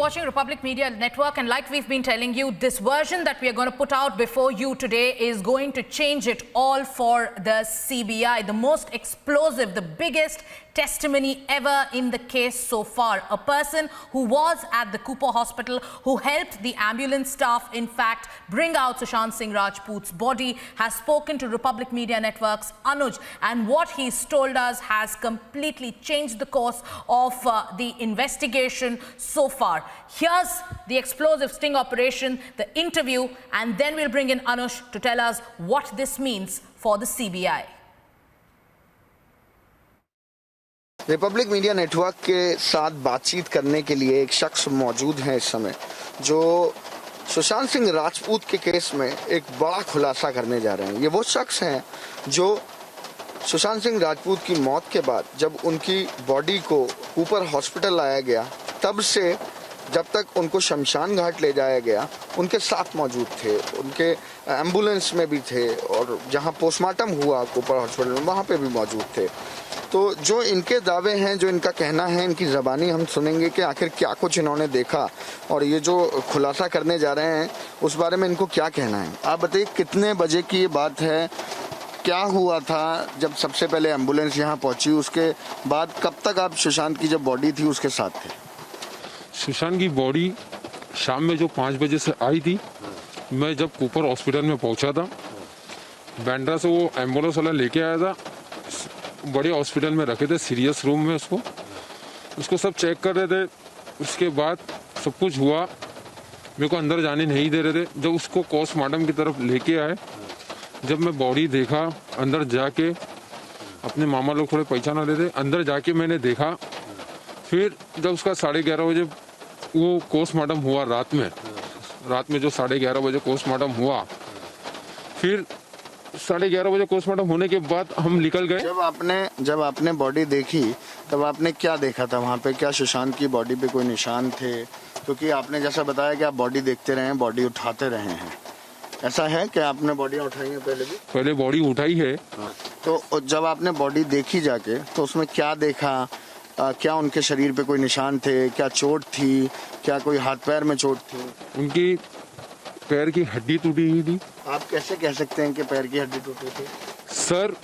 watching Republic Media Network, and like we've been telling you, this version that we are going to put out before you today is going to change it all for the CBI. The most explosive, the biggest testimony ever in the case so far. A person who was at the Cooper Hospital, who helped the ambulance staff, in fact, bring out Sushant Singh Rajput's body, has spoken to Republic Media Network's Anuj, and what he's told us has completely changed the course of the investigation so far. Here's the explosive sting operation, the interview, and then we'll bring in Anuj to tell us what this means for the CBI. Republic media network के साथ बातचीत करने के लिए एक शख्स मौजूद है इस समय, जो सुशांत सिंह राजपूत के केस में एक बड़ा खुलासा करने जा रहे हैं। ये वो शख्स हैं जो सुशांत सिंह राजपूत की मौत के बाद जब उनकी बॉडी को कूपर हॉस्पिटल लाया गया, तब से जब तक उनको शमशान घाट ले जाया गया, उनके साथ मौजूद थे, उनके एम्बुलेंस में भी थे, और जहां पोस्टमार्टम हुआ कूपर हॉस्पिटल में वहां पे भी मौजूद थे। तो जो इनके दावे हैं, जो इनका कहना है, इनकी ज़बानी हम सुनेंगे कि आखिर क्या कुछ इन्होंने देखा और ये जो खुलासा करने जा रहे हैं उस बारे में इनको क्या कहना है। आप बताइए, कितने बजे की ये बात है, क्या हुआ था जब सबसे पहले एम्बुलेंस यहाँ पहुंची, उसके बाद कब तक आप सुशांत की जब बॉडी थी उसके साथ थे? सुशांत की बॉडी शाम में जो 5 बजे से आई थी, मैं जब कूपर हॉस्पिटल में पहुंचा था, बैंड्रा से वो एम्बुलेंस वाला लेके आया था, बड़े हॉस्पिटल में रखे थे, सीरियस रूम में उसको सब चेक कर रहे थे। उसके बाद सब कुछ हुआ, मेरे को अंदर जाने नहीं दे रहे थे। जब उसको पोस्टमार्टम की तरफ लेके आए, जब मैं बॉडी देखा, अंदर जाके अपने मामा लोग थोड़े पहचान रहे थे, अंदर जाके मैंने देखा। फिर जब उसका 11:30 बजे वो पोस्टमार्टम हुआ, रात में जो 11:30 बजे पोस्टमार्टम हुआ, फिर 11:30 बजे पोस्टमार्टम होने के बाद हम निकल गए। जब आपने बॉडी देखी, तब आपने क्या देखा था वहाँ पे? क्या सुशांत की बॉडी पे कोई निशान थे? क्योंकि आपने जैसा बताया कि आप बॉडी देखते रहे हैं, बॉडी उठाते रहे हैं, ऐसा है कि आपने बॉडी उठाई है पहले भी? पहले बॉडी उठाई है। तो जब आपने बॉडी देखी जाके, तो उसमें क्या देखा? क्या उनके शरीर पे कोई निशान थे? क्या चोट थी? क्या कोई हाथ पैर में चोट थी? उनकी पैर की हड्डी टूटी हुई थी। आप कैसे कह सकते हैं कि पैर की हड्डी टूटी थी? सर,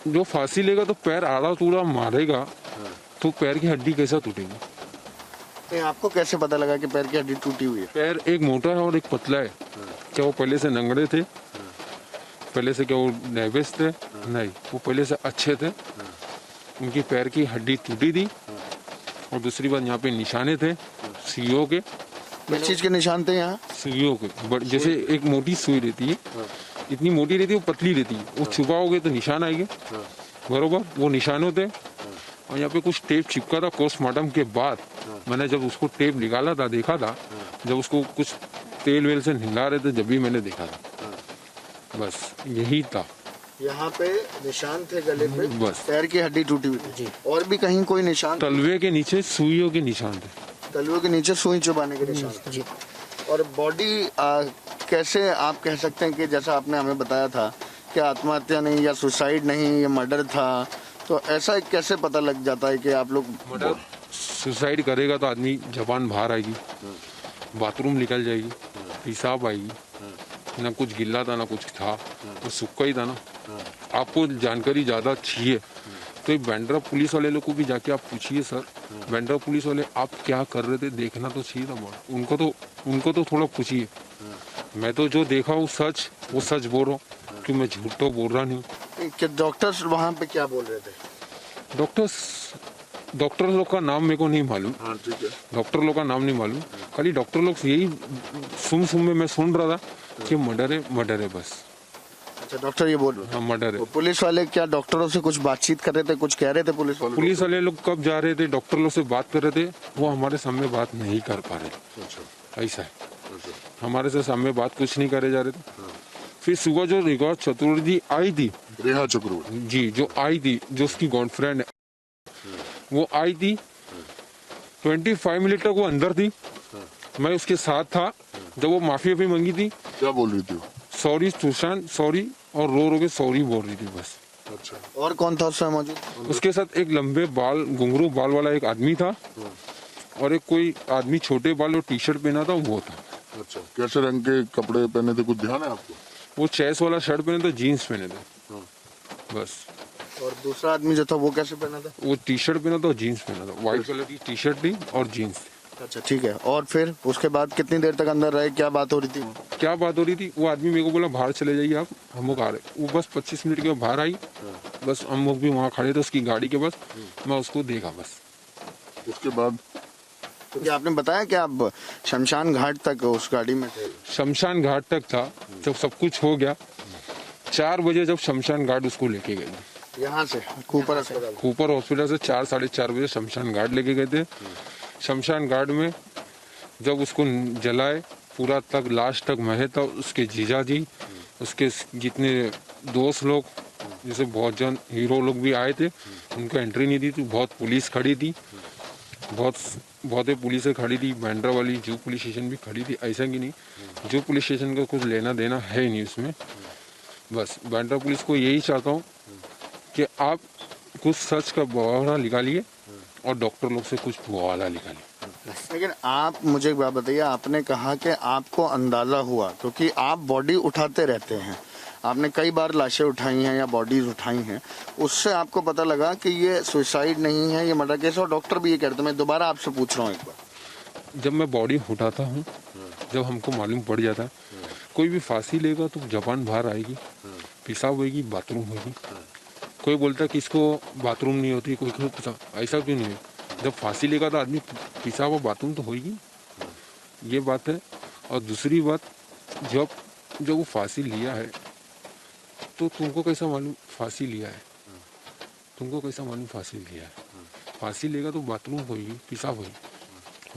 जो फांसी लेगा तो पैर आड़ा टूड़ा मारेगा, तो पैर की हड्डी कैसा टूटेगी? तो आपको कैसे पता लगा कि पैर की हड्डी टूटी हुई है? पैर एक मोटा है और एक पतला है। क्या वो पहले से नंगड़े थे? पहले से क्या वो नेवेस थे? नहीं, वो पहले से अच्छे थे। उनकी पैर की हड्डी टूटी थी। और दूसरी बात, यहाँ पे निशाने थे सुइयों के। किस चीज के निशान थे यहाँ? सुइयों के, जैसे एक मोटी सुई रहती है, इतनी मोटी रहती है, वो पतली रहती है, वो छुपाओगे तो निशान आएंगे, बरोबर, वो निशानों थे। और यहाँ पे कुछ टेप चिपका था। पोस्टमार्टम के बाद मैंने जब उसको टेप निकाला था, देखा था, जब उसको कुछ तेल वेल से हिला रहे थे, जब भी मैंने देखा था। बस यही था। यहाँ पे निशान थे गले पे, बस पैर की हड्डी टूटी हुई थी। और भी कहीं कोई निशान? तलवे के नीचे सुइयों के निशान थे। तलवे के नीचे सुई चुभाने के निशान थे। और बॉडी कैसे आप कह सकते हैं कि जैसा आपने हमें बताया था कि आत्महत्या नहीं या सुसाइड नहीं, ये मर्डर था, तो ऐसा कैसे पता लग जाता है कि आप लोग? मर्डर सुसाइड करेगा तो आदमी जबान बाहर आएगी, बाथरूम निकल जाएगी, पेशाब आएगी, ना कुछ गिल्ला था ना कुछ था, तो सूखा ही था ना। आपको जानकारी ज़्यादा चाहिए तो बैंड्रा पुलिस वाले लोग को भी जाके आप पूछिए, सर बैंड्रा पुलिस वाले आप क्या कर रहे थे, देखना तो चाहिए था बहुत। उनको तो थोड़ा पूछिए। मैं तो जो देखा वो सच बोल रहा हूँ, कि मैं झूठ तो बोल रहा नहीं। कि डॉक्टर्स वहाँ पे क्या बोल रहे थे? डॉक्टर लोग का नाम मेरे को नहीं मालूम। डॉक्टर लोग का नाम नहीं मालूम, खाली डॉक्टर लोग यही सुन में मैं सुन रहा था कि मर्डर है बस। अच्छा, डॉक्टर ये बोल रहे हाँ, मर्डर है। पुलिस वाले क्या डॉक्टरों से कुछ बातचीत कर रहे थे, कुछ कह रहे थे पुलिस वाले लोग कब जा रहे थे, डॉक्टर लोग से बात कर रहे थे, वो हमारे सामने बात नहीं कर पा रहे। ऐसा है, हमारे से सामने बात कुछ नहीं करे जा रहे थे। फिर सुबह जो रेखा चतुर्वेदी आई थी, रेखा चतुर्वेदी जी, जो आई थी, जो उसकी गर्लफ्रेंड है, वो आई थी। 25 मिनट तक वो अंदर थी, मैं उसके साथ था। जब वो माफी मांगी थी, क्या बोल रही थी? सॉरी सुशांत, सॉरी, और रो के सॉरी बोल रही थी बस। अच्छा, और कौन था उसमें मौजूद? उसके साथ एक लंबे बाल, घुंघरू बाल वाला एक आदमी था, और एक कोई आदमी छोटे बाल और टी शर्ट पहना था, वो था। अच्छा, कैसे रंग के कपड़े पहने थे, कुछ ध्यान है आपको? वो चेस वाला शर्ट पहने थे, जीन्स पहने थे, हाँ। बस। और दूसरा आदमी जो था वो कैसे पहना था? वो टी शर्ट पहना था और जीन्स पहना था, व्हाइट कलर की टी शर्ट थी और जीन्स। अच्छा ठीक है, और फिर उसके बाद कितनी देर तक अंदर रहे, क्या बात हो रही थी? क्या बात हो रही थी, वो आदमी मेरे को बोला बाहर चले जाइए आप, हम लोग आ रहे। वो बस 25 मिनट के बाद बाहर आई, बस हम लोग भी वहाँ खड़े थे उसकी गाड़ी के पास, मैं उसको देखा बस। उसके बाद तो क्या आपने बताया कि आप शमशान घाट तक उस गाड़ी में थे? शमशान घाट तक था, जब सब कुछ हो गया 4 बजे जब शमशान घाट उसको लेके गए, यहाँ से कूपर अस्पताल? कूपर हॉस्पिटल से 4 साढ़े 4 बजे शमशान घाट लेके गए थे। शमशान घाट में जब उसको जलाए, पूरा तक लास्ट तक महे था, उसके जीजा जी, उसके जितने दोस्त लोग, जैसे बहुत जन हीरो लोग भी आए थे, उनको एंट्री नहीं दी थी। बहुत पुलिस खड़ी थी, बहुत पुलिस खड़ी थी, बैंड्रा वाली जू पुलिस स्टेशन भी खड़ी थी। ऐसा कि नहीं, जू पुलिस स्टेशन का कुछ लेना देना है ही नहीं उसमें। बस बैंड्रा पुलिस को यही चाहता हूँ कि आप कुछ सच का बवाला निकालिए और डॉक्टर लोग से कुछ बवाला निकालिए। लेकिन आप मुझे एक बात बताइए, आपने कहा कि आपको अंदाजा हुआ, क्योंकि आप बॉडी उठाते रहते हैं, आपने कई बार लाशें उठाई हैं या बॉडीज उठाई हैं, उससे आपको पता लगा कि ये सुसाइड नहीं है, ये मर्डर केस है, और डॉक्टर भी ये कहते हैं। मैं दोबारा आपसे पूछ रहा हूँ एक बार, जब मैं बॉडी उठाता हूँ, जब हमको मालूम पड़ जाता है कोई भी फांसी लेगा तो जबान बाहर आएगी, पेशाब होगी, बाथरूम होगी। कोई बोलता है कि इसको बाथरूम नहीं होती, कोई ऐसा क्यों नहीं है? जब फांसी लेगा तो आदमी पेशाब और बाथरूम तो होगी, ये बात है। और दूसरी बात, जब वो फांसी लिया है तो तुमको कैसा मालूम फांसी लिया है? तुमको कैसा मालूम फांसी लिया है? फांसी लेगा तो बाथरूम होगी, पेशाब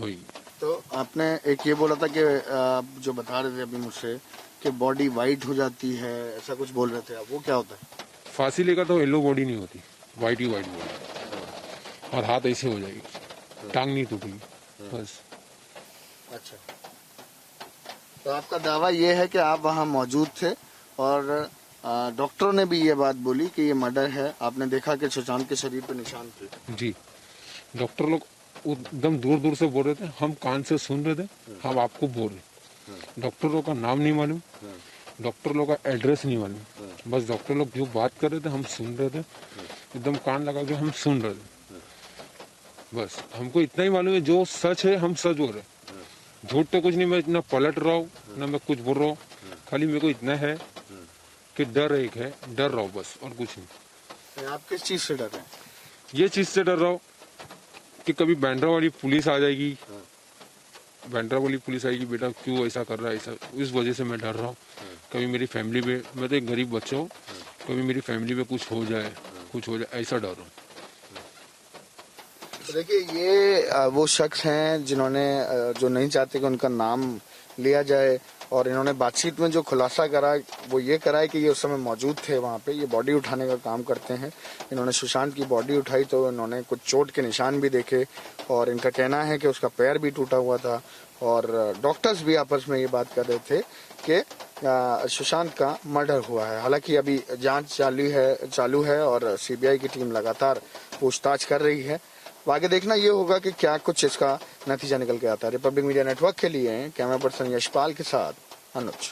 होगी। तो आपने एक ये बोला था कि आप जो बता रहे थे अभी मुझसे कि बॉडी वाइट हो जाती है, ऐसा कुछ बोल रहे थे आप, वो क्या होता है? फांसी लेगा तो येलो बॉडी नहीं होती, वाइट ही वाइट बॉडी, और हाथ ऐसे हो जाएगी, टांग नहीं टूटेगी, बस। अच्छा, तो आपका दावा ये है कि आप वहाँ मौजूद थे और डॉक्टरों ने भी ये बात बोली कि ये मर्डर है, आपने देखा कि सुशांत के शरीर पे निशान थे? जी, डॉक्टर लोग एकदम दूर दूर से बोल रहे थे, हम कान से सुन रहे थे, हम आपको बोल रहे। डॉक्टर लोग का नाम नहीं मालूम, डॉक्टर लोग का एड्रेस नहीं मालूम, बस डॉक्टर लोग जो बात कर रहे थे हम सुन रहे थे, एकदम कान लगा के हम सुन रहे थे। बस हमको इतना ही मालूम है, जो सच है हम सच बोल रहे, झूठ तो कुछ नहीं। मैं इतना पलट रहा हूँ ना मैं कुछ बोल रहा हूँ, खाली मेरे को इतना है कि डर एक है, डर रहा हूँ बस, और कुछ नहीं। आप किस चीज से डर रहे हैं? ये चीज से डर रहा हूँ कि कभी बैंड्रा वाली पुलिस आ जाएगी, बैंड्रा वाली पुलिस आएगी, बेटा क्यों ऐसा कर रहा है, ऐसा, इस वजह से मैं डर रहा हूँ। कभी मेरी फैमिली पे, मैं तो एक गरीब बच्चा हूँ, कभी मेरी फैमिली पे कुछ हो जाए, ऐसा डर रहा हूँ। तो देखिए, ये वो शख्स हैं जिन्होंने जो नहीं चाहते कि उनका नाम लिया जाए, और इन्होंने बातचीत में जो खुलासा करा वो ये करा है कि ये उस समय मौजूद थे वहाँ पे, ये बॉडी उठाने का काम करते हैं। इन्होंने सुशांत की बॉडी उठाई तो इन्होंने कुछ चोट के निशान भी देखे, और इनका कहना है कि उसका पैर भी टूटा हुआ था, और डॉक्टर्स भी आपस में ये बात कर रहे थे कि सुशांत का मर्डर हुआ है। हालांकि अभी जांच चालू है और सीबीआई की टीम लगातार पूछताछ कर रही है। आगे देखना ये होगा कि क्या कुछ इसका नतीजा निकल के आता है। रिपब्लिक मीडिया नेटवर्क के लिए कैमरा पर्सन यशपाल के साथ अनुज।